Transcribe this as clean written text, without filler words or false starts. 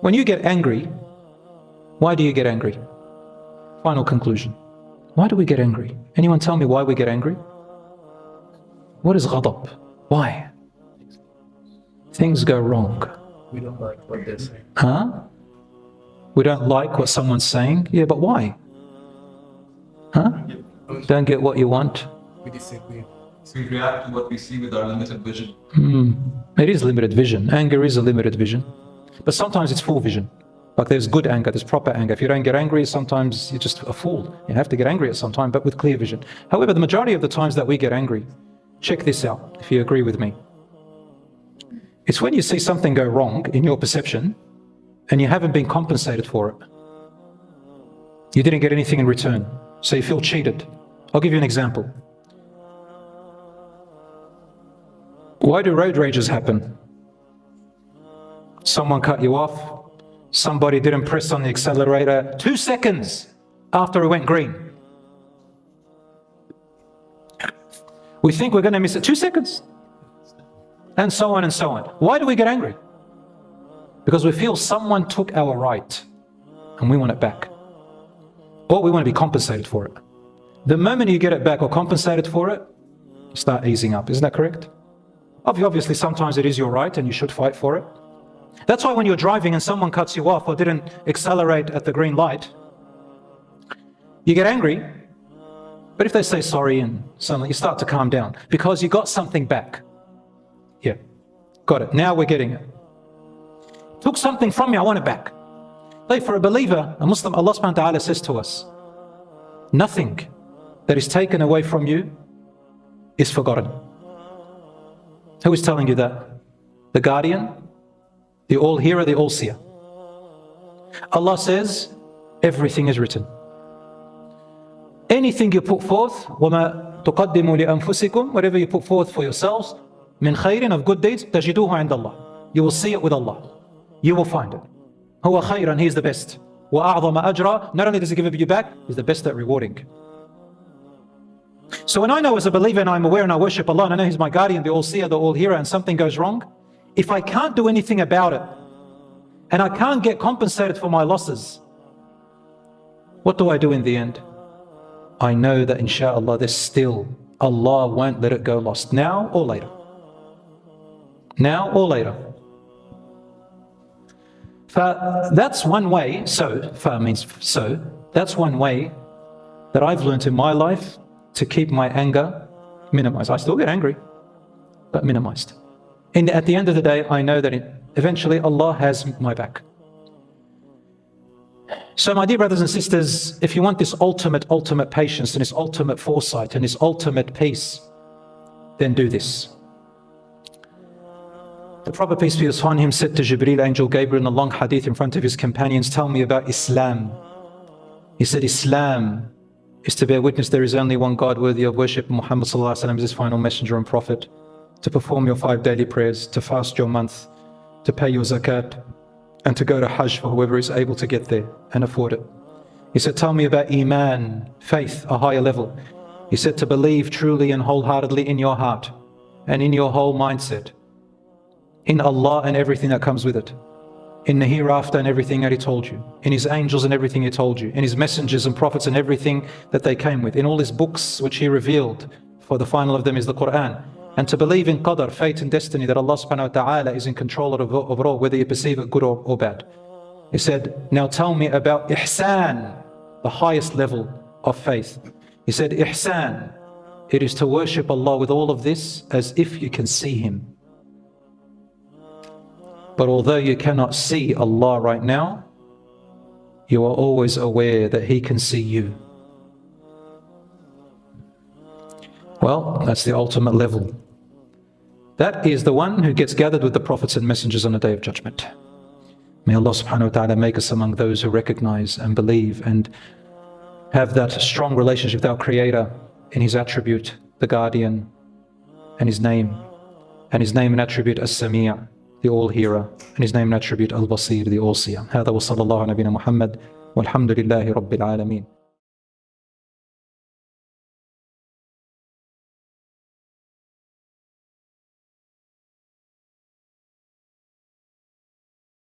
when you get angry, why do you get angry? Final conclusion. Why do we get angry? Anyone tell me why we get angry? What is ghadab? Why? Things go wrong. We don't like what they're saying. Huh? We don't like what someone's saying? Yeah, but why? Huh? Don't get what you want? We disagree. So we react to what we see with our limited vision. It is limited vision. Anger is a limited vision. But sometimes it's full vision. Like there's good anger, there's proper anger. If you don't get angry, sometimes you're just a fool. You have to get angry at some time, but with clear vision. However, the majority of the times that we get angry, check this out, if you agree with me. It's when you see something go wrong in your perception and you haven't been compensated for it. You didn't get anything in return, so you feel cheated. I'll give you an example. Why do road rages happen? Someone cut you off. Somebody didn't press on the accelerator 2 seconds after it went green. We think we're going to miss it 2 seconds. And so on and so on. Why do we get angry? Because we feel someone took our right and we want it back. Or we want to be compensated for it. The moment you get it back or compensated for it, you start easing up. Isn't that correct? Obviously, sometimes it is your right and you should fight for it. That's why when you're driving and someone cuts you off or didn't accelerate at the green light, you get angry. But if they say sorry and suddenly you start to calm down because you got something back. Yeah, got it. Now we're getting it. Took something from me, I want it back. Like for a believer, a Muslim, Allah subhanahu wa ta'ala says to us, nothing that is taken away from you is forgotten. Who is telling you that? The guardian, the all-hearer, the all-seer. Allah says, everything is written. Anything you put forth, وَمَا تُقَدِّمُوا لِأَنفُسِكُمْ, whatever you put forth for yourselves, مِنْ خَيْرٍ, of good deeds, تَجِدُوهُ عِنْدَ اللَّهِ. You will see it with Allah. You will find it. هُوَ خَيْرًا, He is the best. وَأَعْظَمَ أَجْرًا, not only does He give it you back, He's the best at rewarding. So when I know as a believer and I'm aware and I worship Allah and I know He's my guardian, the all-seer, the all-hearer, and something goes wrong, if I can't do anything about it and I can't get compensated for my losses, what do I do in the end? I know that inshallah there's still, Allah won't let it go lost, now or later. Now or later. That's one way, fa means so, that's one way that I've learned in my life to keep my anger minimized. I still get angry, but minimized. And at the end of the day, I know that eventually Allah has my back. So my dear brothers and sisters, if you want this ultimate patience and this ultimate foresight and this ultimate peace, then do this. The Prophet, peace be upon him, said to Jibreel, angel Gabriel, in a long hadith in front of his companions, tell me about Islam. He said, Islam is to bear witness there is only one God worthy of worship, Muhammad sallallahu alaihi wasallam is his final messenger and prophet, to perform your 5 daily prayers, to fast your month, to pay your zakat, and to go to Hajj for whoever is able to get there and afford it. He said, tell me about Iman, faith, a higher level. He said, to believe truly and wholeheartedly in your heart and in your whole mindset, in Allah and everything that comes with it, in the hereafter and everything that He told you, in His angels and everything He told you, in His messengers and prophets and everything that they came with, in all His books which He revealed, for the final of them is the Quran. And to believe in qadr, fate and destiny, that Allah subhanahu wa ta'ala is in control of it all, whether you perceive it good or bad. He said, now tell me about ihsan, the highest level of faith. He said, ihsan, it is to worship Allah with all of this as if you can see Him. But although you cannot see Allah right now, you are always aware that He can see you. Well, that's the ultimate level. That is the one who gets gathered with the prophets and messengers on the Day of Judgment. May Allah subhanahu wa ta'ala make us among those who recognize and believe and have that strong relationship with our Creator in His attribute, the Guardian, and His name and attribute As-Sami', the All-Hearer, and His name and attribute Al-Basir, the All-Seer. هذا وصلى الله على نبينا محمد والحمد لله رب العالمين.